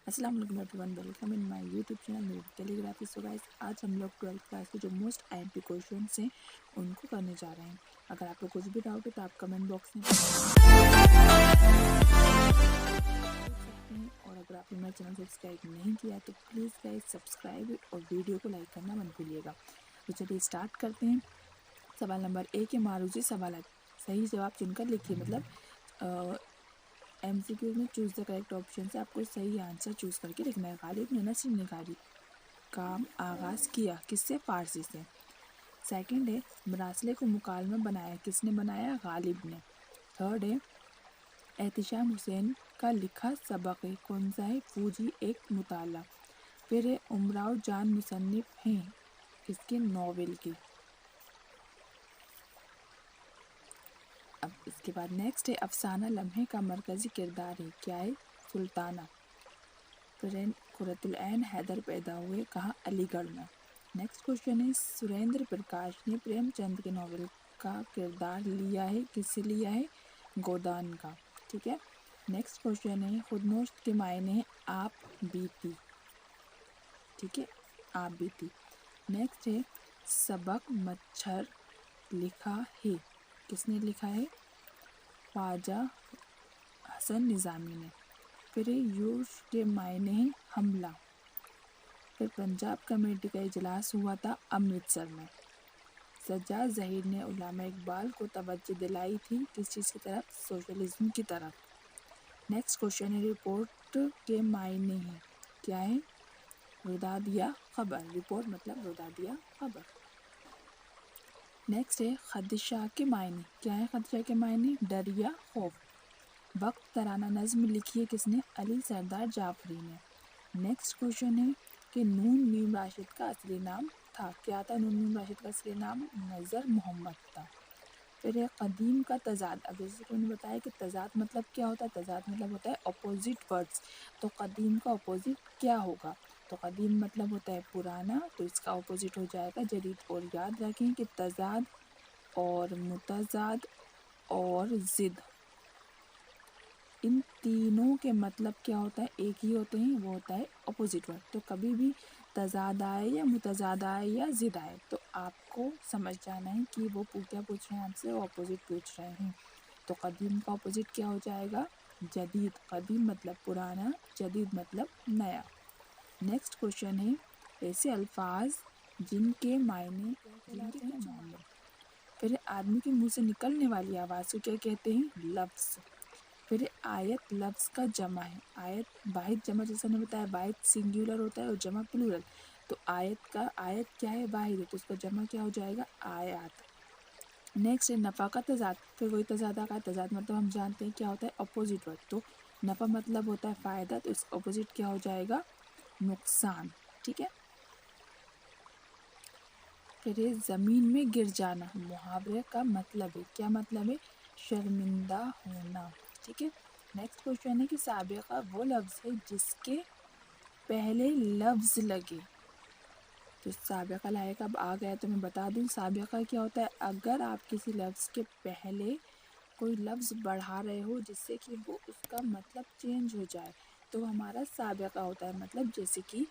السلام علیکم every one, welcome in my YouTube channel میری کیلیگرافی. سو گائز، آج ہم لوگ 12th کلاس کے جو موسٹ IMP کویشچنس ہیں ان کو کرنے جا رہے ہیں. اگر آپ کو کچھ بھی ڈاؤٹ ہے تو آپ کمنٹ باکس میں پوچھ سکتے ہیں، اور اگر آپ نے میرا چینل سبسکرائب نہیں کیا تو پلیز گائز سبسکرائب اور ویڈیو کو لائک کرنا مت بھولیے گا. تو چلیے اسٹارٹ کرتے ہیں. سوال نمبر 1 کے معروضی سوالات صحیح جواب چن کر لکھیے. مطلب MCQ میں چوز دا کریکٹ آپشن سے آپ کو صحیح آنسر چوز کر کے لکھنا ہے. غالب نے نثر نگاری کام آغاز کیا کس سے؟ فارسی سے. سیکنڈ ہے مراسلے کو مکالمہ بنایا کس نے بنایا؟ غالب نے. تھرڈ ہے احتشام حسین کا لکھا سبق ہے کون سا ہے؟ فوجی ایک مطالعہ. پھر ہے امراؤ جان مصنف ہیں کس کے؟ ناول کے. اب اس کے بعد نیکسٹ ہے افسانہ لمحے کا مرکزی کردار ہے کیا ہے؟ سلطانہ. پھر قرۃ العین حیدر پیدا ہوئے کہاں؟ علی گڑھ میں. نیکسٹ کوشچن ہے سریندر پرکاش نے پریم چند کے ناول کا کردار لیا ہے کس سے لیا ہے؟ گودان کا. ٹھیک ہے. نیکسٹ کوشچن ہے خودنوشت کے معنی ہیں آپ بیتی. ٹھیک ہے، آپ بیتی. نیکسٹ ہے سبق مچھر لکھا ہے کس نے لکھا ہے؟ خواجہ حسن نظامی نے. پھر یورش کے معنی ہیں حملہ. پھر پنجاب کمیٹی کا اجلاس ہوا تھا امرتسر میں. سجاد ظہیر نے علامہ اقبال کو توجہ دلائی تھی کس چیز کی طرف؟ سوشلزم کی طرف. نیکسٹ کوشچن ہے رپورٹ کے معنی ہیں کیا ہے؟ ردادیہ خبر. رپورٹ مطلب ردادیہ خبر. نیکسٹ ہے خدشہ کے معنی کیا ہے؟ خدشہ کے معنی ڈر یا خوف. وقت ترانہ نظم لکھی ہے کس نے؟ علی سردار جعفری نے. نیکسٹ کوشچن ہے کہ نون میم راشد کا اصلی نام تھا کیا تھا؟ نون میم راشد کا اصلی نام نظر محمد تھا. پھر ہے قدیم کا تضاد. اب جیسے کہ انہوں نے بتایا کہ تضاد مطلب کیا ہوتا ہے؟ تضاد مطلب ہوتا ہے اپوزٹ ورڈز. تو قدیم کا اپوزٹ کیا ہوگا؟ تو قدیم مطلب ہوتا ہے پرانا، تو اس کا اپوزٹ ہو جائے گا جدید. اور یاد رکھیں کہ تضاد اور متضاد اور ضد ان تینوں کے مطلب کیا ہوتا ہے؟ ایک ہی ہوتے ہیں، وہ ہوتا ہے اپوزٹ ورڈ. تو کبھی بھی تضاد آئے یا متضاد آئے یا ضد آئے تو آپ کو سمجھ جانا ہے کہ وہ کیا پوچھ رہے ہیں آپ سے؟ وہ اپوزٹ پوچھ رہے ہیں. تو قدیم کا اپوزٹ کیا ہو جائے گا؟ جدید. قدیم مطلب پرانا، جدید مطلب نیا. نیکسٹ کوشچن ہے ایسے الفاظ جن کے معنی کہلاتے ہیں جملے. پھر آدمی کے منہ سے نکلنے والی آواز کو کیا کہتے ہیں؟ لفظ. پھر آیت لفظ کا جمع ہے. آیت واحد جمع جیسا نے بتایا، واحد سنگولر ہوتا ہے اور جمع پلورل. تو آیت کیا ہے؟ واحد ہے، تو اس کا جمع کیا ہو جائے گا؟ آیات. نیکسٹ ہے نفع کا تضاد. پھر وہی تضاد کا تضاد مطلب ہم جانتے ہیں کیا ہوتا ہے؟ Opposite word. تو نفع مطلب ہوتا ہے فائدہ، تو اس اپوزٹ کیا ہو جائے گا؟ نقصان. ٹھیک ہے. پھر زمین میں گر جانا محاورے کا مطلب ہے کیا مطلب ہے؟ شرمندہ ہونا. ٹھیک ہے. نیکسٹ کوشچن ہے کہ سابقہ وہ لفظ ہے جس کے پہلے لفظ لگے. تو سابقہ لائق اب آ گیا تو میں بتا دوں سابقہ کیا ہوتا ہے؟ اگر آپ کسی لفظ کے پہلے کوئی لفظ بڑھا رہے ہو جس سے کہ وہ اس کا مطلب چینج ہو جائے تو وہ ہمارا سابقہ ہوتا ہے. مطلب جیسے کہ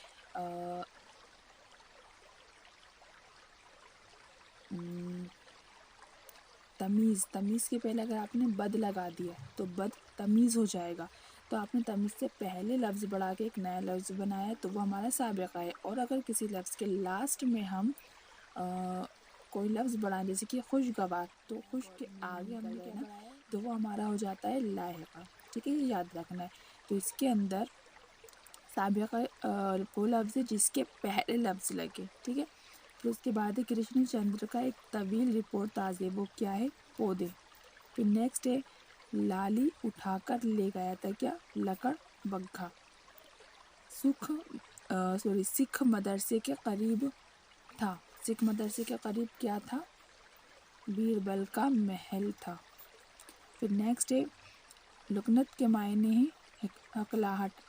تمیز کے پہلے اگر آپ نے بد لگا دیا تو بد تمیز ہو جائے گا. تو آپ نے تمیز سے پہلے لفظ بڑھا کے ایک نیا لفظ بنایا تو وہ ہمارا سابقہ ہے. اور اگر کسی لفظ کے لاسٹ میں ہم کوئی لفظ بڑھائیں جیسے کہ خوشگوار، تو خوش کے آگے ہم نے کیا بڑھایا تو وہ ہمارا ہو جاتا ہے لاحقہ. ٹھیک ہے، یہ یاد رکھنا ہے. تو اس کے اندر سابقہ وہ لفظ ہے جس کے پہلے لفظ لگے. ٹھیک ہے. پھر اس کے بعد کرشن چندر کا ایک طویل رپورٹ تازے وہ کیا ہے؟ پودے. پھر نیکسٹ ہے لالی اٹھا کر لے گیا تھا کیا؟ لکڑ بگھا. سکھ مدرسے کے قریب تھا. سکھ مدرسے کے قریب کیا تھا؟ بیربل کا محل تھا. پھر نیکسٹ ہے لکنت کے معنی ہیں ہکلاہٹ.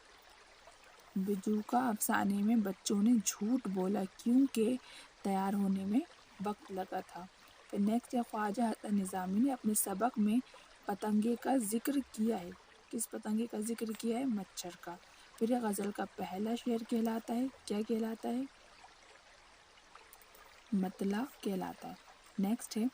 بجو کا افسانے میں بچوں نے جھوٹ بولا کیونکہ تیار ہونے میں وقت لگا تھا. پھر نیکسٹ ہے خواجہ حسن نظامی نے اپنے سبق میں پتنگے کا ذکر کیا ہے. کس پتنگے کا ذکر کیا ہے؟ مچھر کا. پھر یہ غزل کا پہلا شعر کہلاتا ہے، کیا کہلاتا ہے؟ مطلع کہلاتا ہے۔ نیکسٹ ہے،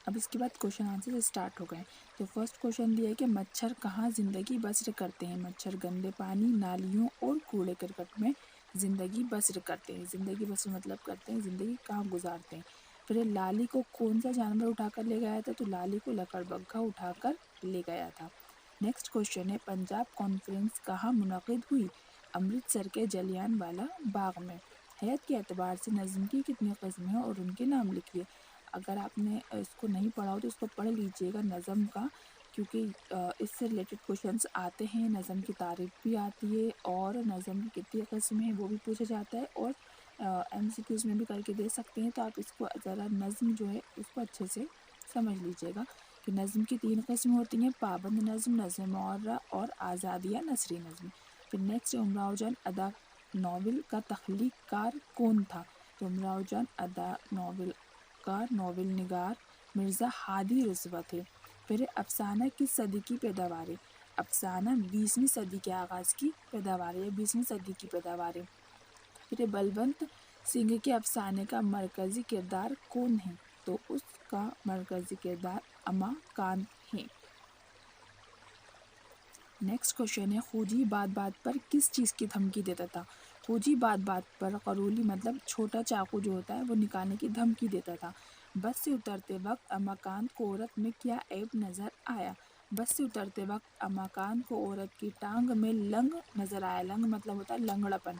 اب اس کے بعد کوشچن آنسر اسٹارٹ ہو گئے۔ تو فرسٹ کوشچن دیا ہے کہ مچھر کہاں زندگی بسر کرتے ہیں؟ مچھر گندے پانی، نالیوں اور کوڑے کرکٹ میں زندگی بسر کرتے ہیں۔ زندگی بسر مطلب کرتے ہیں زندگی کہاں گزارتے ہیں۔ پھر لالی کو کون سا جانور اٹھا کر لے گیا تھا؟ تو لالی کو لکڑبگھا اٹھا کر لے گیا تھا۔ نیکسٹ کوشچن ہے، پنجاب کانفرنس کہاں منعقد ہوئی؟ امرتسر کے جلیان والا باغ میں۔ حیت کے اعتبار سے نظم کی کتنی قسم ہیں اور ان کے نام لکھیے۔ اگر آپ نے اس کو نہیں پڑھا ہو تو اس کو پڑھ لیجئے گا نظم کا، کیونکہ اس سے ریلیٹڈ کوشچنس آتے ہیں، نظم کی تعریف بھی آتی ہے اور نظم کی کتنی قسم ہیں وہ بھی پوچھا جاتا ہے، اور ایم سی کیوز میں بھی کر کے دے سکتے ہیں۔ تو آپ اس کو ذرا نظم جو ہے اس کو اچھے سے سمجھ لیجئے گا کہ نظم کی 3 قسم ہوتی ہیں، پابند نظم، نظم معرہ اور آزادی یا نثری نظم۔ پھر نیکسٹ امراؤ جان ادا ناول کا تخلیق کار کون تھا؟ تو امراؤ جان ادا ناول کا ناول نگار مرزا ہادی رضویٰ تھے۔ پھر افسانہ کس صدی کی پیداوار ہے؟ افسانہ 20ویں صدی کے آغاز کی پیداوار ہے یا 20ویں صدی کی پیداوار ہے۔ پھر بلونت سنگھ کے افسانے کا مرکزی کردار کون ہے؟ تو اس کا مرکزی کردار اما کانت ہے۔ نیکسٹ کوشچن ہے، خوجی بات بات پر کس چیز کی دھمکی دیتا تھا؟ خوجی بات بات پر قرولی مطلب چھوٹا چاقو جو ہوتا ہے وہ نکالنے کی دھمکی دیتا تھا۔ بس سے اترتے وقت اماکانت کو عورت میں کیا عیب نظر آیا؟ بس سے اترتے وقت اماکانت کو عورت کی ٹانگ میں لنگ نظر آیا۔ لنگ مطلب ہوتا ہے لنگڑا پن۔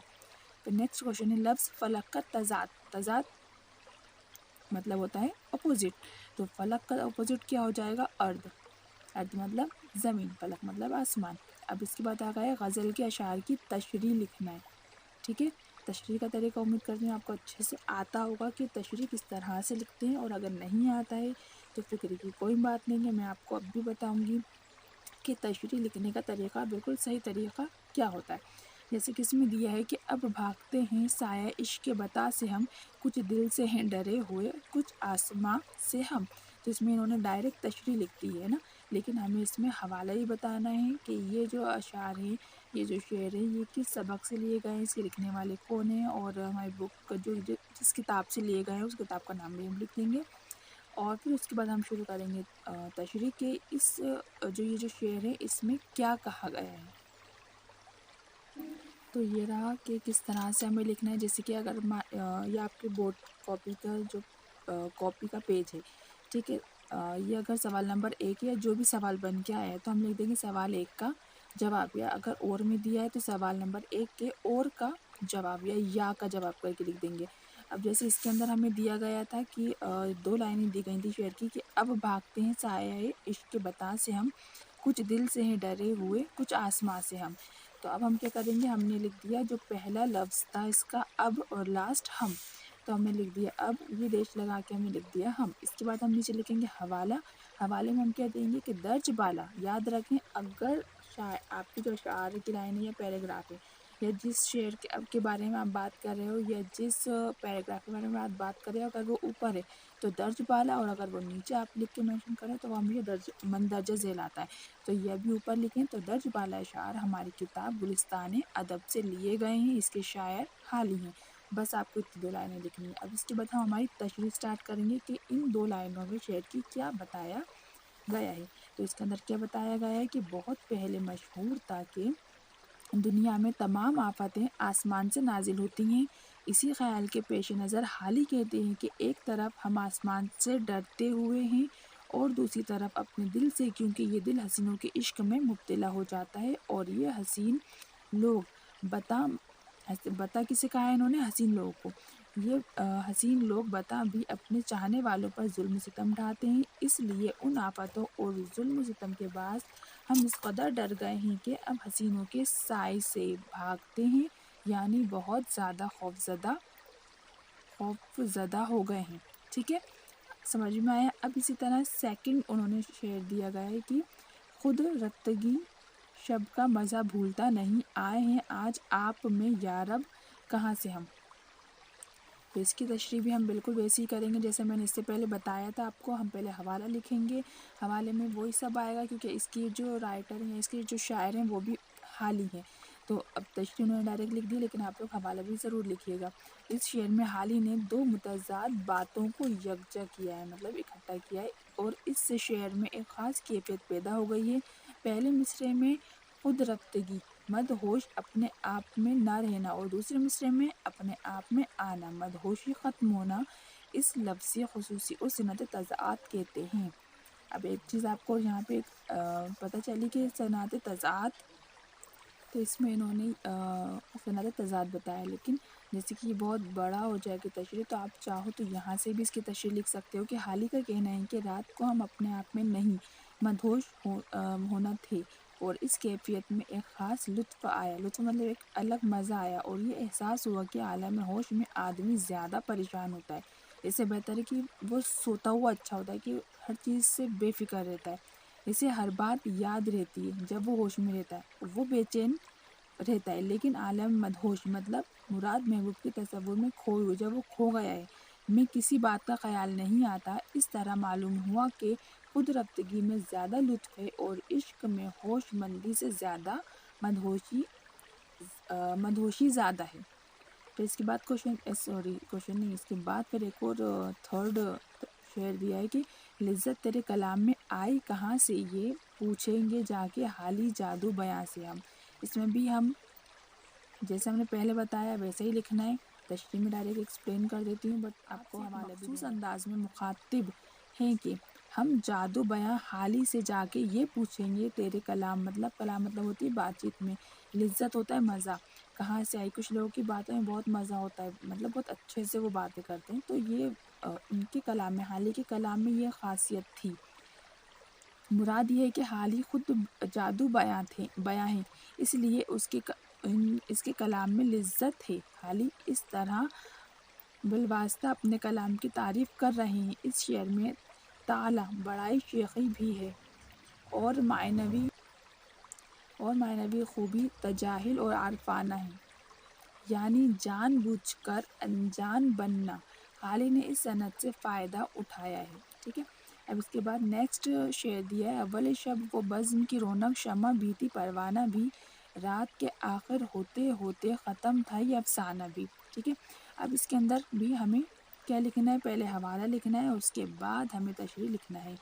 پھر نیکسٹ کوشچن ہے، لفظ فلک کا تضاد۔ تضاد مطلب ہوتا ہے اپوزٹ، تو فلک کا اپوزٹ کیا ہو جائے گا؟ ارض۔ ارض مطلب زمین، فلک مطلب آسمان۔ اب اس کے بعد آ گیا غزل کے اشعار کی تشریح لکھنا ہے، ٹھیک ہے۔ تشریح کا طریقہ امید کرتی ہوں آپ کو اچھے سے آتا ہوگا کہ تشریح کس طرح سے لکھتے ہیں، اور اگر نہیں آتا ہے تو فکر کی کوئی بات نہیں ہے، میں آپ کو اب بھی بتاؤں گی کہ تشریح لکھنے کا طریقہ بالکل صحیح طریقہ کیا ہوتا ہے۔ جیسے کہ اس میں دیا ہے کہ اب بھاگتے ہیں سایہ عشق کے بتا سے ہم، کچھ دل سے ہیں ڈرے ہوئے کچھ آسماں سے ہم۔ تو اس میں انہوں نے ڈائریکٹ تشریح لکھ دی ہے نا، لیکن ہمیں اس میں حوالہ ہی بتانا ہے کہ یہ جو اشعار ہیں، یہ جو شعر ہیں، یہ کس سبق سے لیے گئے ہیں، اس کے لکھنے والے کون ہیں، اور ہماری بک جو جس کتاب سے لیے گئے ہیں اس کتاب کا نام بھی ہم لکھ دیں گے۔ اور پھر اس کے بعد ہم شروع کریں گے تشریح کے اس جو یہ جو شعر ہے اس میں کیا کہا گیا ہے۔ تو یہ رہا کہ کس طرح سے ہمیں لکھنا ہے۔ جیسے کہ اگر یہ آپ کے بورڈ کاپی کا جو کاپی کا پیج ہے، ٹھیک ہے، یہ اگر سوال نمبر 1 یا جو بھی سوال بن کے آیا ہے تو ہم لکھ دیں گے سوال 1 کا جواب، یا اگر اور میں دیا ہے تو سوال نمبر 1 کے اور کا جواب یا کا جواب کر کے لکھ دیں گے۔ اب جیسے اس کے اندر ہمیں دیا گیا تھا کہ 2 لائنیں دی گئی تھی شعر کی کہ اب بھاگتے ہیں سایہ عشق کے بتا سے ہم، کچھ دل سے ہیں ڈرے ہوئے کچھ آسماں سے ہم۔ تو اب ہم کیا کریں گے، ہم نے لکھ دیا جو پہلا لفظ تھا اس کا اب اور لاسٹ ہم، تو ہم نے لکھ دیا اب، یہ دیش لگا کے ہم نے لکھ دیا ہم۔ اس کے بعد ہم نیچے لکھیں گے حوالہ۔ حوالے میں ہم کیا دیں گے کہ درج بالا، یاد رکھیں اگر آپ کی جو اشعار کی لائن ہے یا پیراگراف ہے یا جس شعر کے بارے میں آپ بات کر رہے ہو یا جس پیراگراف کے بارے میں آپ بات کر رہے ہو، اگر وہ اوپر ہے تو درج بالا، اور اگر وہ نیچے آپ لکھ کے مینشن کریں تو وہ ہمیں مندرجہ ذیل آتا ہے، تو یہ بھی اوپر لکھیں تو درج بالا اشعار ہماری کتاب گلستان ادب سے لیے گئے ہیں، اس کے شاعر حالی ہیں۔ بس آپ کو اتنی 2 لائنیں لکھنی ہیں۔ اب اس کے بعد ہم ہماری تشریح سٹارٹ کریں گے کہ ان 2 لائنوں میں شعر کی کیا بتایا گیا ہے۔ تو اس کے اندر کیا بتایا گیا ہے کہ بہت پہلے مشہور تھا کہ دنیا میں تمام آفتیں آسمان سے نازل ہوتی ہیں، اسی خیال کے پیش نظر حالی کہتے ہیں کہ ایک طرف ہم آسمان سے ڈرتے ہوئے ہیں اور دوسری طرف اپنے دل سے، کیونکہ یہ دل حسینوں کے عشق میں مبتلا ہو جاتا ہے، اور یہ حسین لوگ بتا کسے کہا ہے انہوں نے؟ حسین لوگوں کو۔ یہ حسین لوگ بتا بھی اپنے چاہنے والوں پر ظلم و ستم ڈھاتے ہیں، اس لیے ان آفتوں اور ظلم و ستم کے باعث ہم اس قدر ڈر گئے ہیں کہ اب حسینوں کے سائے سے بھاگتے ہیں، یعنی بہت زیادہ خوف زدہ ہو گئے ہیں، ٹھیک ہے، سمجھ میں آیا۔ اب اسی طرح سیکنڈ انہوں نے شعر دیا گیا ہے کہ خود رفتگی شب کا مزہ بھولتا نہیں، آئے ہیں آج آپ میں یا رب کہاں سے ہم۔ تو اس کی تشریح بھی ہم بالکل ویسے ہی کریں گے جیسے میں نے اس سے پہلے بتایا تھا آپ کو۔ ہم پہلے حوالہ لکھیں گے، حوالے میں وہی سب آئے گا کیونکہ اس کی جو رائٹر ہیں، اس کے جو شاعر ہیں وہ بھی حالی ہیں، تو اب تشریح انہوں نے ڈائریکٹ لکھ دی، لیکن آپ لوگ حوالہ بھی ضرور لکھیے گا۔ اس شعر میں حالی نے دو متضاد باتوں کو یکجا کیا ہے، مطلب اکٹھا کیا ہے، اور اس سے شعر میں ایک خاص کیفیت پیدا ہو گئی ہے۔ پہلے مصرعے میں خود رفتگی، مدہوش اپنے آپ میں نہ رہنا، اور دوسرے مصرعے میں اپنے آپ میں آنا، مدہوشی ختم ہونا، اس لفظی خصوصی کو صنعت تضاد کہتے ہیں۔ اب ایک چیز آپ کو یہاں پہ پتہ چلی کہ صنعت تضاد، تو اس میں انہوں نے صنعت تضاد بتایا، لیکن جیسے کہ یہ بہت بڑا ہو جائے گا تشریح، تو آپ چاہو تو یہاں سے بھی اس کی تشریح لکھ سکتے ہو کہ حالی کا کہنا ہے کہ رات کو ہم اپنے آپ میں نہیں، مدہوش ہونا تھے، اور اس کیفیت میں ایک خاص لطف آیا، لطف مطلب ایک الگ مزہ آیا، اور یہ احساس ہوا کہ عالم ہوش میں آدمی زیادہ پریشان ہوتا ہے، اس سے بہتر ہے کہ وہ سوتا ہوا اچھا ہوتا ہے، کہ ہر چیز سے بے فکر رہتا ہے، اسے ہر بات یاد رہتی ہے جب وہ ہوش میں رہتا ہے، وہ بے چین رہتا ہے، لیکن عالم مدہوش مطلب مراد محبوب کے تصور میں کھوئے ہوئے، جب وہ کھو گیا ہے، میں کسی بات کا خیال نہیں آتا، اس طرح معلوم ہوا کہ خود رفتگی میں زیادہ لطف ہے، اور عشق میں ہوش مندی سے زیادہ مدہوشی زیادہ ہے۔ پھر اس کے بعد کوشچن نہیں، اس کے بعد پھر ایک اور تھرڈ شعر دیا ہے کہ لذت تیرے کلام میں آئی کہاں سے، یہ پوچھیں گے جا کے حالی جادو بیاں سے ہم۔ اس میں بھی ہم جیسے ہم نے پہلے بتایا ویسے ہی لکھنا ہے، تشریح میں ڈائریکٹ ایکسپلین کر دیتی ہوں، بٹ آپ کو حوالہ بھی مخصوص انداز میں مخاطب ہیں کہ ہم جادو بیاں حالی سے جا کے یہ پوچھیں گے تیرے کلام مطلب ہوتی ہے بات چیت میں، لذت ہوتا ہے مزہ، کہاں سے آئی، کچھ لوگوں کی باتوں میں بہت مزہ ہوتا ہے، مطلب بہت اچھے سے وہ باتیں کرتے ہیں، تو یہ ان کے کلام میں، حالی کے کلام میں یہ خاصیت تھی۔ مراد یہ ہے کہ حالی خود جادو بیاں ہیں، اس لیے اس کے کلام میں لذت ہے، حالی اس طرح بالواسطہ اپنے کلام کی تعریف کر رہے ہیں۔ اس شعر میں تعالی بڑائی شیخی بھی ہے، اور معنوی خوبی تجاہل اور عارفانہ ہے، یعنی جان بوجھ کر انجان بننا، حالی نے اس صنعت سے فائدہ اٹھایا ہے، ٹھیک ہے۔ اب اس کے بعد نیکسٹ شعر دیا ہے، اول شب وہ بزم کی رونق، شمع بھی تھی پروانہ بھی، رات کے آخر ہوتے ہوتے ختم تھا یہ افسانہ بھی، ٹھیک ہے۔ اب اس کے اندر بھی ہمیں کیا لکھنا ہے، پہلے حوالہ لکھنا ہے، اور اس کے بعد ہمیں تشریح لکھنا ہے۔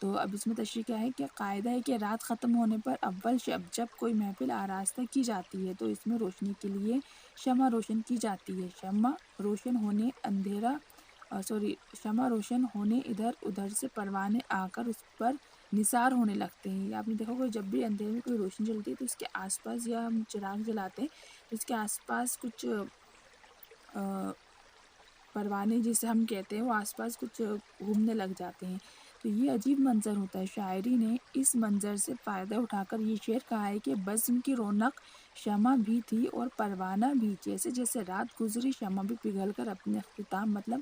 تو اب اس میں تشریح کیا ہے کہ قاعدہ ہے کہ رات ختم ہونے پر اول شب جب کوئی محفل آراستہ کی جاتی ہے تو اس میں روشنی کے لیے شمع روشن کی جاتی ہے، شمع روشن ہونے ادھر ادھر سے پروانے آ کر اس پر نثار ہونے لگتے ہیں۔ آپ نے دیکھا ہوگا جب بھی اندھیرے میں کوئی روشنی جلتی ہے تو اس کے آس پاس، یا ہم چراغ جلاتے ہیں تو اس کے آس پاس کچھ پروانے جسے ہم کہتے ہیں وہ آس پاس کچھ گھومنے لگ جاتے ہیں، تو یہ عجیب منظر ہوتا ہے۔ شاعری نے اس منظر سے فائدہ اٹھا کر یہ شعر کہا ہے کہ بزم کی رونق، شمع بھی تھی اور پروانہ بھی، جیسے جیسے رات گزری شمع بھی پگھل کر اپنے اختتام مطلب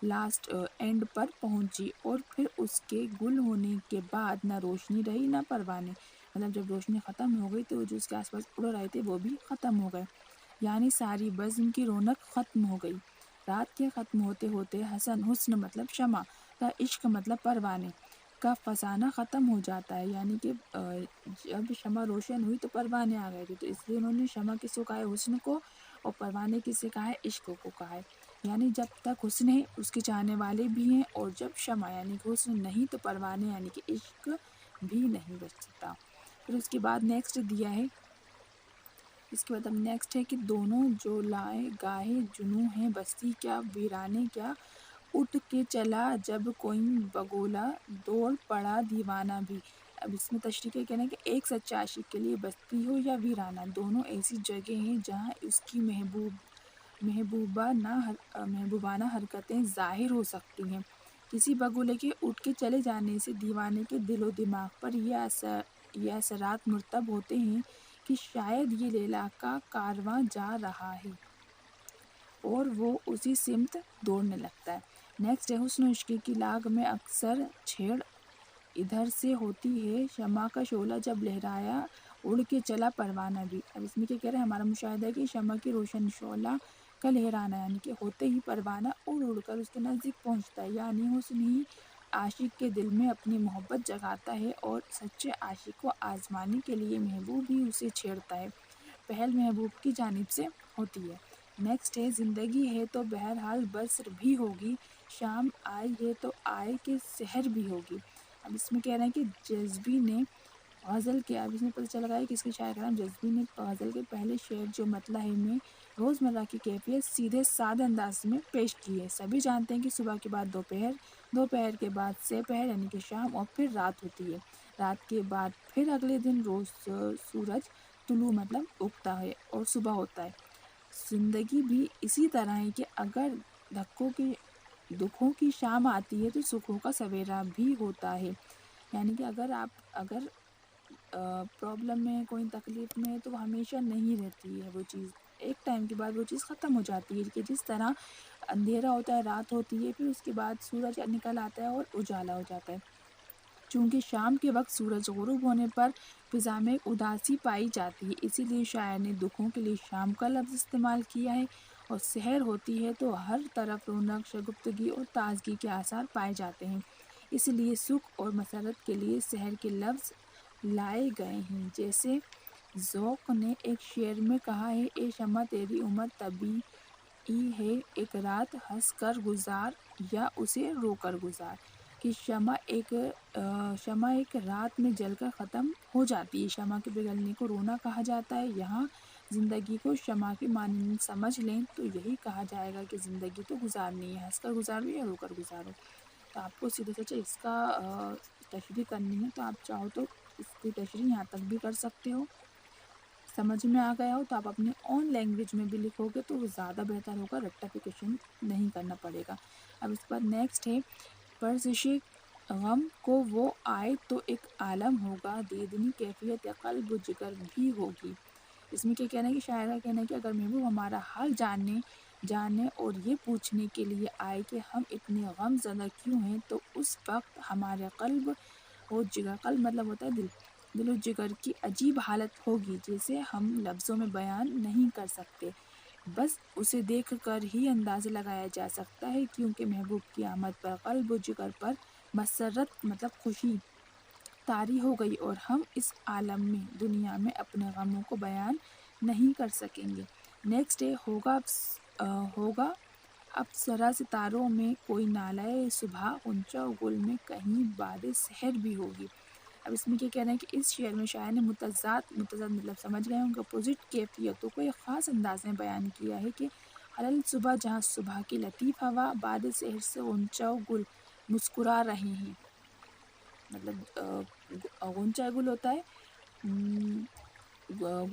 لاسٹ اینڈ پر پہنچی، اور پھر اس کے گل ہونے کے بعد نہ روشنی رہی نہ پروانے، مطلب جب روشنی ختم ہو گئی تو جو اس کے آس پاس اڑ رہے تھے وہ بھی ختم ہو گئے، یعنی ساری بزم کی رونق ختم ہو گئی۔ رات کے ختم ہوتے ہوتے حسن مطلب شمع کا، عشق مطلب پروانے کا فسانہ ختم ہو جاتا ہے، یعنی کہ جب شمع روشن ہوئی تو پروانے آ گئے تھے، تو اس لیے انہوں نے شمع کس کو کہا ہے، حسن کو، اور پروانے کس سے کہا ہے، عشق کو کہا ہے، یعنی جب تک حسن ہے اس کے چاہنے والے بھی ہیں، اور جب شمع یعنی کہ حسن نہیں تو پروانے یعنی کہ عشق بھی نہیں بچتا۔ پھر اس کے بعد نیکسٹ دیا ہے، اس کے بعد اب نیکسٹ ہے کہ دونوں جو لائے گاہے جنوں ہیں بستی کیا، ویرانے کیا، اٹھ کے چلا جب کوئی بگولا، دوڑ پڑا دیوانہ بھی۔ اب اس میں تشریح کیا کہنا ہے کہ ایک سچا عاشق کے لیے بستی ہو یا ویرانہ، دونوں ایسی جگہ ہیں جہاں اس کی محبوبانہ حرکتیں ظاہر ہو سکتی ہیں۔ کسی بگولے کے اٹھ کے چلے جانے سے دیوانے کے دل و دماغ پر یہ اثرات مرتب ہوتے ہیں کہ شاید یہ لیلا کا کارواں جا رہا ہے، اور وہ اسی سمت دوڑنے لگتا ہے۔ نیکسٹ ہے، حسن و عشق کی لاگ میں اکثر چھیڑ ادھر سے ہوتی ہے، شمع کا شعلہ جب لہرایا اڑ کے چلا پروانہ بھی۔ اب اس میں کیا کہہ رہے ہیں، ہمارا مشاہدہ ہے کہ شمع کی روشن شعلہ کا لہرانا یعنی کہ ہوتے ہی پروانہ اڑ کر اس کے نزدیک پہنچتا ہے، یعنی حسن ہی عاشق کے دل میں اپنی محبت جگاتا ہے، اور سچے عاشق کو آزمانے کے لیے محبوب ہی اسے چھیڑتا ہے۔ پہل محبوب کی جانب سے ہوتی ہے۔ نیکسٹ ہے زندگی ہے تو بہرحال بسر بھی ہوگی، شام آئی ہے تو آئے کہ سحر بھی ہوگی۔ اب اس میں کہہ رہے ہیں کہ جذبی نے غزل کے، اب اس میں پتہ چل رہا ہے کہ اس کے شاعر کا نام جذبی نے غزل کے پہلے شعر جو مطلع میں روزمرہ کی کیفیت سیدھے سادہ انداز میں پیش کی ہے۔ سبھی جانتے ہیں کہ صبح کے بعد دوپہر، دوپہر کے بعد سے پہر یعنی کہ شام، اور پھر رات ہوتی ہے، رات کے بعد پھر اگلے دن روز سورج طلوع مطلب اگتا ہے اور صبح ہوتا ہے۔ زندگی بھی اسی طرح ہے کہ اگر دکھوں کی شام آتی ہے تو سکھوں کا سویرا بھی ہوتا ہے، یعنی کہ اگر پرابلم میں، کوئی تکلیف میں، تو ہمیشہ نہیں رہتی ہے وہ چیز، ایک ٹائم کے بعد وہ چیز ختم ہو جاتی ہے، کہ جس طرح اندھیرا ہوتا ہے، رات ہوتی ہے، پھر اس کے بعد سورج نکل آتا ہے اور اجالا ہو جاتا ہے۔ چونکہ شام کے وقت سورج غروب ہونے پر فضا میں اداسی پائی جاتی ہے، اسی لیے شاعر نے دکھوں کے لیے شام کا لفظ استعمال کیا ہے، اور سحر ہوتی ہے تو ہر طرف رونق، شگفتگی اور تازگی کے آثار پائے جاتے ہیں، اس لیے سکھ اور مسرت کے لیے سحر کے لفظ لائے گئے ہیں۔ جیسے ذوق نے ایک شعر میں کہا ہے، اے شمع تیری عمر طبیعی ہے، ایک رات ہنس کر گزار یا اسے رو کر گزار، کہ شمع ایک رات میں جل کر ختم ہو جاتی ہے، شمع کے پگھلنے کو رونا کہا جاتا ہے۔ یہاں زندگی کو شمع کے مانند سمجھ لیں تو یہی کہا جائے گا کہ زندگی تو گزارنی ہے، ہنس کر گزارو یا رو کر گزارو۔ تو آپ کو سیدھے سچے اس کا تشریح کرنی ہے تو آپ چاہو تو اس کی تشریح یہاں تک بھی کر سکتے ہو۔ سمجھ میں آ گیا ہو تو آپ اپنے اون لینگویج میں بھی لکھو گے تو وہ زیادہ بہتر ہوگا، ریکٹیفیکیشن نہیں کرنا پڑے گا۔ اب اس پر نیکسٹ ہے، پرسش غم کو وہ آئے تو ایک عالم ہوگا، دیدنی کیفیت قلب و جگر بھی ہوگی۔ اس میں کیا کہنا ہے کہ شاعر کا کہنا ہے کہ اگر محبوب ہمارا حال جانے اور یہ پوچھنے کے لیے آئے کہ ہم اتنے غم زدہ کیوں ہیں، تو اس وقت ہمارے قلب و جگر، قلب مطلب ہوتا ہے دل و جگر کی عجیب حالت ہوگی جسے ہم لفظوں میں بیان نہیں کر سکتے، بس اسے دیکھ کر ہی اندازہ لگایا جا سکتا ہے، کیونکہ محبوب کی آمد پر قلب و جگر پر مسرت مطلب خوشی طاری ہو گئی، اور ہم اس عالم میں، دنیا میں اپنے غموں کو بیان نہیں کر سکیں گے۔ نیکسٹ ہے، ہوگا اپسرا ستاروں میں کوئی نالۂ صبح، غنچہ و گل میں کہیں باد سحر بھی ہوگی۔ اب اس میں کیا کہنا ہے کہ اس شعر میں شاعر نے متضاد مطلب سمجھ گئے ہوں گے، اپوزٹ کیفیتوں کو ایک خاص انداز میں بیان کیا ہے، کہ حلال صبح جہاں صبح کی لطیف ہوا، باد سحر سے غنچہ و گل مسکرا رہے ہیں، مطلب غنچہ گل ہوتا ہے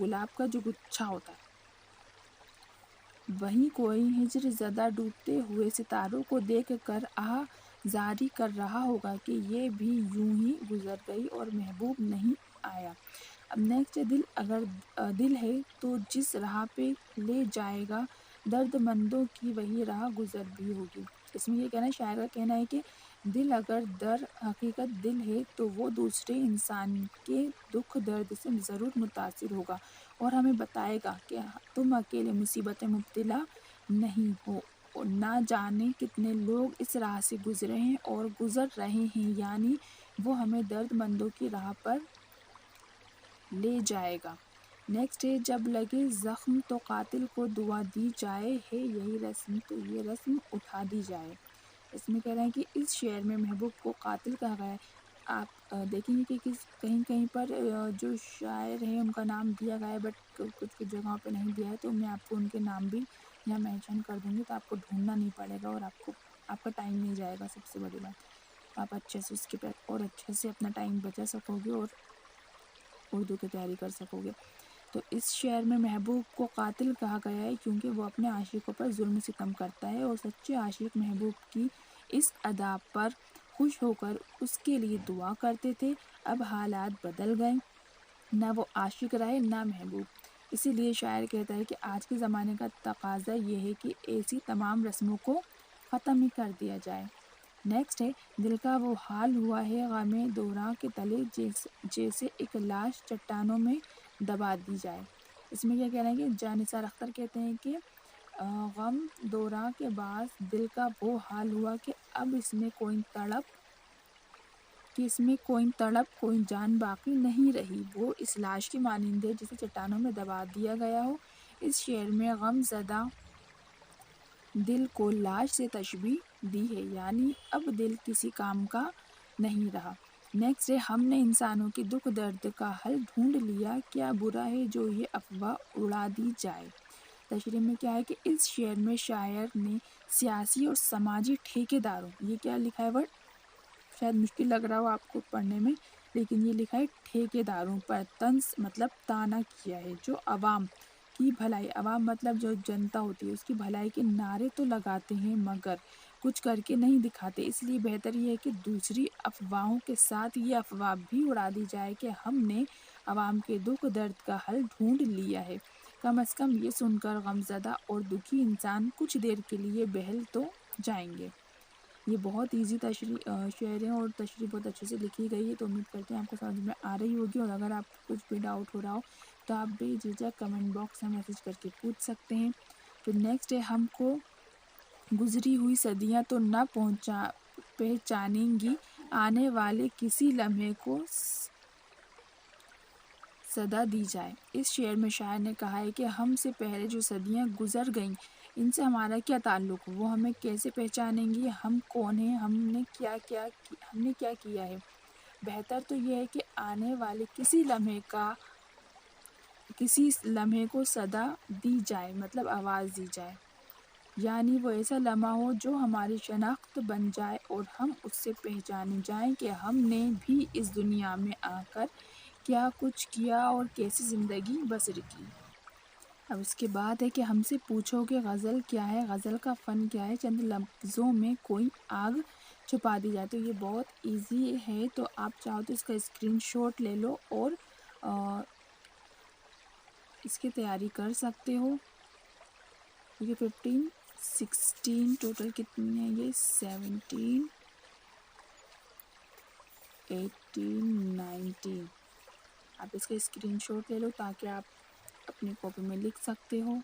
گلاب کا جو گچھا ہوتا ہے، وہیں کوئی ہجر زدہ ڈوبتے ہوئے ستاروں کو دیکھ کر آہ زاری کر رہا ہوگا کہ یہ بھی یوں ہی گزر گئی اور محبوب نہیں آیا۔ اب نیکسٹ ہے، اگر دل ہے تو جس راہ پہ لے جائے گا، درد مندوں کی وہی راہ گزر بھی ہوگی۔ اس میں یہ کہنا ہے، شاعر کا کہنا ہے کہ دل اگر در حقیقت دل ہے تو وہ دوسرے انسان کے دکھ درد سے ضرور متاثر ہوگا، اور ہمیں بتائے گا کہ تم اکیلے مصیبت میں مبتلا نہیں ہو، اور نہ جانے کتنے لوگ اس راہ سے گزرے ہیں اور گزر رہے ہیں، یعنی وہ ہمیں درد مندوں کی راہ پر لے جائے گا۔ نیکسٹ ہے، جب لگے زخم تو قاتل کو دعا دی جائے، ہے یہی رسم تو یہ رسم اٹھا دی جائے۔ اس میں کہہ رہے ہیں کہ اس شعر میں محبوب کو قاتل کہا گیا ہے۔ آپ دیکھیں گے کہ کہیں پر جو شاعر ہیں ان کا نام دیا گیا ہے، بٹ کچھ جگہوں پہ نہیں دیا ہے، تو میں آپ کو ان کے نام بھی یہاں مینشن کر دوں گی، تو آپ کو ڈھونڈنا نہیں پڑے گا، اور آپ کا ٹائم نہیں جائے گا، سب سے بڑی بات آپ اچھے سے اس کے بعد اور اچھے سے اپنا ٹائم بچا سکو گے اور اردو کی تیاری کر سکو گے۔ تو اس شعر میں محبوب کو قاتل کہا گیا ہے کیونکہ وہ اپنے عاشقوں پر ظلم و ستم کرتا ہے، اور سچے عاشق محبوب کی اس ادا پر خوش ہو کر اس کے لیے دعا کرتے تھے۔ اب حالات بدل گئے، نہ وہ عاشق رہے نہ محبوب، اسی لیے شاعر کہتا ہے کہ آج کے زمانے کا تقاضا یہ ہے کہ ایسی تمام رسموں کو ختم ہی کر دیا جائے۔ نیکسٹ ہے، دل کا وہ حال ہوا ہے غم دوراں کے تلے، جیسے ایک لاش چٹانوں میں دبا دی جائے۔ اس میں کیا کہہ رہے ہیں کہ جانثار اختر کہتے ہیں کہ غم دوراں کے باعث دل کا وہ حال ہوا کہ اب اس میں کوئی تڑپ کہ اس میں کوئی تڑپ کوئی جان باقی نہیں رہی، وہ اس لاش کی مانند ہے جسے چٹانوں میں دبا دیا گیا ہو۔ اس شعر میں غم زدہ دل کو لاش سے تشبیہ دی ہے، یعنی اب دل کسی کام کا نہیں رہا۔ نیکسٹ ہے ہم نے انسانوں کے دکھ درد کا حل ڈھونڈ لیا، کیا برا ہے جو یہ افواہ اڑا دی جائے۔ تشریح میں کیا ہے کہ اس شعر میں شاعر نے سیاسی اور سماجی ٹھیکیداروں، یہ کیا لکھا ہے ورڈ، شاید مشکل لگ رہا ہو آپ کو پڑھنے میں، لیکن یہ لکھا ہے ٹھیکیداروں پر طنز مطلب طعنہ کیا ہے، جو عوام کی بھلائی، عوام مطلب جو جنتا ہوتی ہے، اس کی بھلائی کے نعرے تو لگاتے ہیں مگر کچھ کر کے نہیں دکھاتے، اس لیے بہتر یہ ہے کہ دوسری افواہوں کے ساتھ یہ افواہ بھی اڑا دی جائے کہ ہم نے عوام کے دکھ درد کا حل ڈھونڈ لیا ہے۔ کم از کم یہ سن کر غمزدہ اور دکھی انسان کچھ دیر کے لیے بہل تو جائیں گے۔ یہ بہت ایزی شعر ہے اور تشریح بہت اچھے سے لکھی گئی ہے، تو امید کرتے ہیں آپ کو سمجھ میں آ رہی ہوگی، اور اگر آپ کو کچھ بھی ڈاؤٹ ہو رہا ہو تو آپ بے جھجھک کمنٹ باکس میں میسج کر کے پوچھ سکتے ہیں۔ پھر نیکسٹ ہے ہم کو گزری ہوئی صدیاں تو نہ پہچانیں گی، آنے والے کسی لمحے کو صدا دی جائے۔ اس شعر میں شاعر نے کہا ہے کہ ہم سے پہلے جو صدیاں گزر گئیں ان سے ہمارا کیا تعلق، وہ ہمیں کیسے پہچانیں گی، ہم کون ہیں، ہم نے کیا کیا ہے۔ بہتر تو یہ ہے کہ آنے والے کسی لمحے کو صدا دی جائے، مطلب آواز دی جائے، یعنی وہ ایسا لمحہ ہو جو ہماری شناخت بن جائے اور ہم اس سے پہچانے جائیں کہ ہم نے بھی اس دنیا میں آ کر کیا کچھ کیا اور کیسی زندگی بسر کی۔ اب اس کے بعد ہے کہ ہم سے پوچھو کہ غزل کیا ہے، غزل کا فن کیا ہے، چند لفظوں میں کوئی آگ چھپا دی جائے۔ تو یہ بہت ایزی ہے، تو آپ چاہو تو اس کا اسکرین شاٹ لے لو اور اس کی تیاری کر سکتے ہو۔ یہ 15 16 ٹوٹل کتنی ہے، یہ 17 18 19، آپ اس کا اسکرین شاٹ لے لو تاکہ آپ اپنی کاپی میں لکھ سکتے ہو۔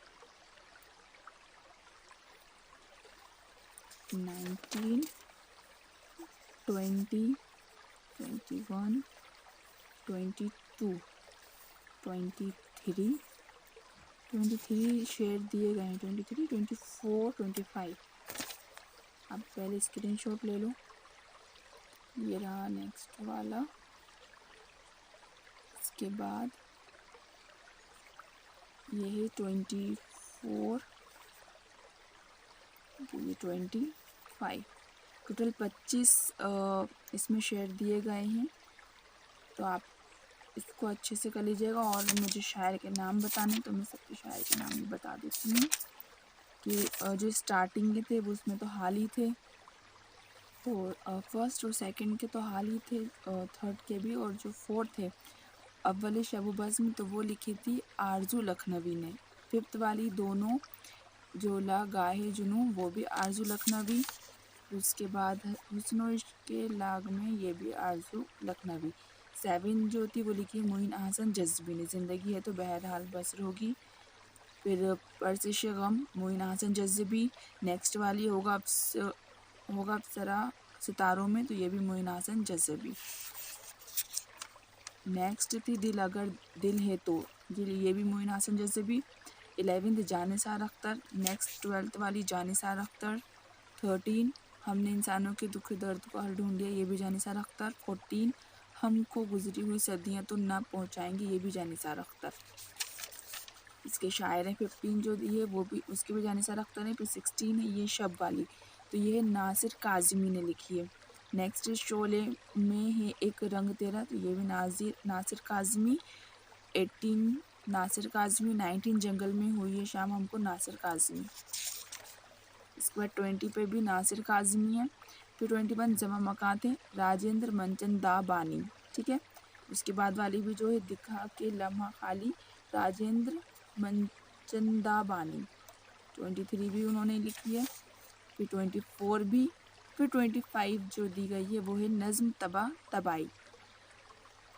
19 20 21 22 23 شعر دیے گئے ہیں، 23 24 25۔ اب پہلے اسکرین شاٹ لے لو، یہ رہا نیکسٹ والا، اس کے بعد یہ ہے 24، یہ 25، ٹوٹل 25 اس میں شعر دیے گئے ہیں۔ تو آپ اس کو اچھے سے کر لیجیے گا، اور مجھے شاعر کے نام بتانے تو میں سب کے شاعر کے نام بھی بتا دیتی ہوں کہ جو اسٹارٹنگ کے تھے وہ اس میں تو حال ہی تھے، اور فرسٹ اور سیکنڈ کے تو حال ہی تھے، تھرڈ کے بھی، اور جو فورتھ تھے اول شب و بزم تو وہ لکھی تھی آرزو لکھنوی نے، ففتھ والی دونوں جو گاہے جنوں وہ بھی آرزو لکھنوی، اس کے بعد حسن و عشق کے لاگ میں یہ بھی آرزو لکھنوی، 7 جو تھی وہ لکھی معین احسن جذبی نے، زندگی ہے تو بہرحال بسر ہوگی، پھر پرسش غم معین احسن جذبی، نیکسٹ والی ہوگا ابصرہ ستاروں میں، تو یہ بھی معین احسن جذبی، نیکسٹ تھی دل اگر دل ہے تو، یہ بھی معین احسن جذبی، 11 جانثار اختر، نیکسٹ 12 والی جانثار اختر، 13 ہم نے انسانوں کے دکھ درد کو حل ڈھونڈ لیا، یہ بھی جانثار اختر، 14 ہم کو گزری ہوئی صدیاں تو نہ پہنچائیں گی، یہ بھی جانثار اختر، اس کے شاعر ہیں 15 جو دی ہے وہ بھی اس کے بھی جانثار اختر ہیں، پھر 16 ہے یہ شب والی، تو یہ ناصر کاظمی نے لکھی ہے، نیکسٹ شعلے میں ہے ایک رنگ تیرا، تو یہ بھی ناصر کاظمی، 18 ناصر کاظمی، 19 جنگل میں ہوئی ہے شام ہم کو، ناصر کاظمی، اس کے بعد 20 پہ بھی ناصر کاظمی ہے، پھر 21 زماں مکان تھے راجندر منچندا بانی، ٹھیک ہے، اس کے بعد والی بھی جو ہے دکھا کے لمحہ خالی، راجندر منچندا بانی، 23 بھی انہوں نے لکھی ہے، پھر 24 بھی، پھر 25 جو دی گئی ہے وہ ہے نظم تباہ تباہی،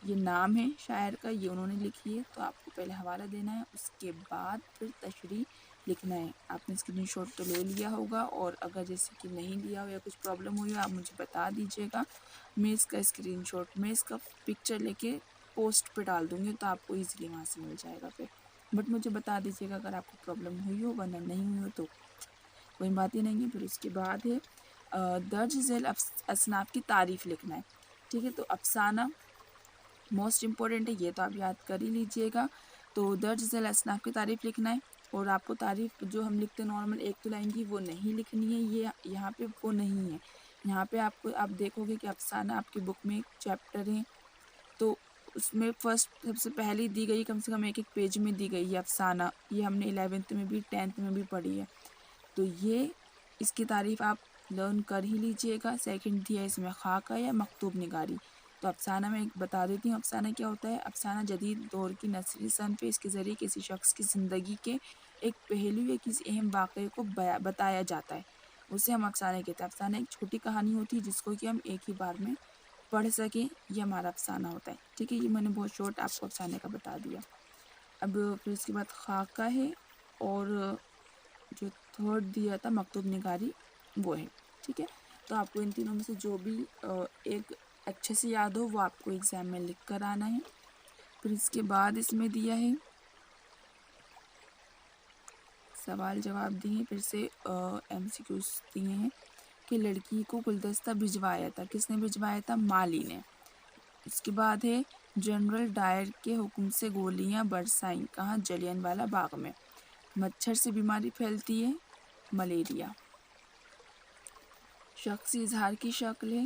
یہ نام ہے شاعر کا، یہ انہوں نے لکھی ہے، تو آپ کو پہلے حوالہ دینا ہے، اس کے بعد پھر تشریح لکھنا ہے۔ آپ نے اسکرین شاٹ تو لے لیا ہوگا، اور اگر جیسے کہ نہیں لیا ہو یا کچھ پرابلم ہوئی ہو آپ مجھے بتا دیجیے گا، میں اس کا اسکرین شاٹ، میں اس کا پکچر لے کے پوسٹ پہ ڈال دوں گی، تو آپ کو ایزیلی وہاں سے مل جائے گا پھر۔ بٹ مجھے بتا دیجیے گا اگر آپ کو پرابلم ہوئی ہو، ورنہ نہیں ہوئی ہو تو کوئی بات ہی نہیں ہے۔ پھر اس کے بعد ہے درج ذیل اصناف کی تعریف لکھنا ہے، ٹھیک ہے۔ تو افسانہ موسٹ امپورٹنٹ ہے، یہ تو آپ یاد کر ہی لیجئے گا۔ تو درج ذیل اصناف کی تعریف لکھنا ہے، اور آپ کو تعریف جو ہم لکھتے ہیں نارمل ایک دو لائن کی، وہ نہیں لکھنی ہے، یہ یہاں پہ وہ نہیں ہے۔ یہاں پہ آپ دیکھو گے کہ افسانہ آپ کی بک میں ایک چیپٹر ہے، تو اس میں فرسٹ سب سے پہلی دی گئی، کم سے کم ایک پیج میں دی گئی ہے افسانہ، یہ ہم نے 11th میں بھی 10th میں بھی پڑھی ہے، تو یہ اس کی تعریف آپ لرن کر ہی لیجئے گا۔ سیکنڈ دیا اس میں خاکہ یا مکتوب نگاری۔ تو افسانہ میں بتا دیتی ہوں افسانہ کیا ہوتا ہے۔ افسانہ جدید دور کی نثری صنف ہے، اس کے ذریعے کسی شخص کی زندگی کے ایک پہلو یا کسی اہم واقعے کو بتایا جاتا ہے، اسے ہم افسانے کہتے ہیں۔ افسانہ ایک چھوٹی کہانی ہوتی ہے جس کو کہ ہم ایک ہی بار میں پڑھ سکیں، یہ ہمارا افسانہ ہوتا ہے، ٹھیک ہے۔ یہ میں نے بہت شارٹ آپ کو افسانے کا بتا دیا۔ اب پھر اس کے بعد خاکہ ہے، اور جو تھرڈ دیا تھا مکتوب نگاری، وہ ہے، ٹھیک ہے۔ تو آپ کو ان تینوں میں سے جو بھی ایک اچھے سے یاد ہو وہ آپ کو ایگزام میں لکھ کر آنا ہے۔ پھر اس کے بعد اس میں دیا ہے سوال جواب دیے، پھر سے MCQs دیے ہیں کہ لڑکی کو گلدستہ بھجوایا تھا، کس نے بھجوایا تھا؟ مالی نے۔ اس کے بعد ہے جنرل ڈائر کے حکم سے گولیاں برسائیں، کہاں؟ جلیان والا باغ میں۔ مچھر سے بیماری پھیلتی ہے، ملیریا۔ شخصی اظہار کی شکل ہے،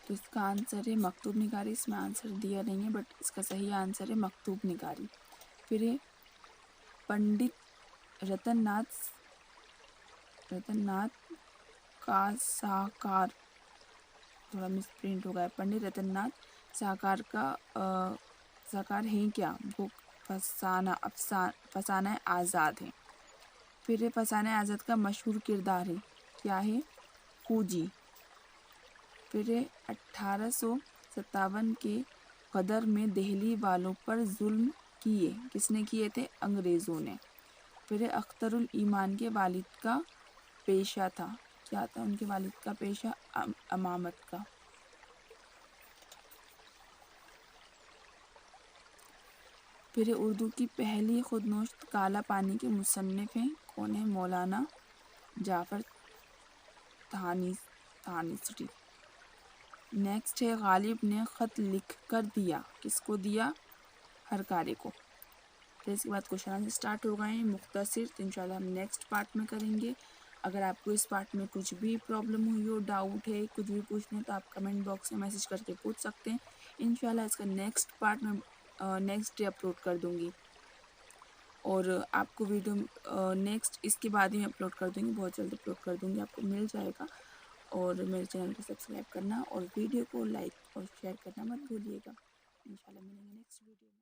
تو اس کا آنسر ہے مکتوب نگاری۔ اس میں آنسر دیا نہیں ہے بٹ اس کا صحیح آنسر ہے مکتوب نگاری۔ پھر ہے پنڈت رتن ناتھ کا ساکار، تھوڑا مس پرنٹ ہو گیا ہے، پنڈت رتن ناتھ ساکار کا ساکار ہیں کیا؟ وہ فسانہ آزاد ہے۔ پھر فسانہ آزاد کا مشہور کردار ہے، کیا ہے؟ خوجی۔ پھر 1857 کے غدر میں دہلی والوں پر ظلم کیے، کس نے کیے تھے؟ انگریزوں نے۔ پھر اختر الایمان کے والد کا پیشہ تھا، کیا تھا ان کے والد کا پیشہ؟ امامت کا۔ پھر اردو کی پہلی خودنوشت کالا پانی کے مصنف ہیں، کون ہیں؟ مولانا جعفر تھانیسری۔ نیکسٹ ہے غالب نے خط لکھ کر دیا، کس کو دیا؟ ہرکارے کو۔ پھر اس کے بعد کوشچن آنسر اسٹارٹ ہو گئے ہیں مختصر، تو انشاءاللہ ہم نیکسٹ پارٹ میں کریں گے۔ اگر آپ کو اس پارٹ میں کچھ بھی پرابلم ہوئی ہو، ڈاؤٹ ہے، کچھ بھی پوچھنا ہے، تو آپ کمنٹ باکس میں میسج کر کے پوچھ سکتے ہیں۔ انشاءاللہ اس کا نیکسٹ پارٹ میں نیکسٹ ڈے اپلوڈ کر دوں گی، اور آپ کو ویڈیو نیکسٹ اس کے بعد ہی میں اپلوڈ کر دوں گی، بہت جلد اپلوڈ کر دوں گی، آپ کو مل جائے گا۔ اور میرے چینل کو سبسکرائب کرنا اور ویڈیو کو لائک اور شیئر کرنا مت بھولیے گا۔ انشاءاللہ ملیں گے نیکسٹ ویڈیو میں۔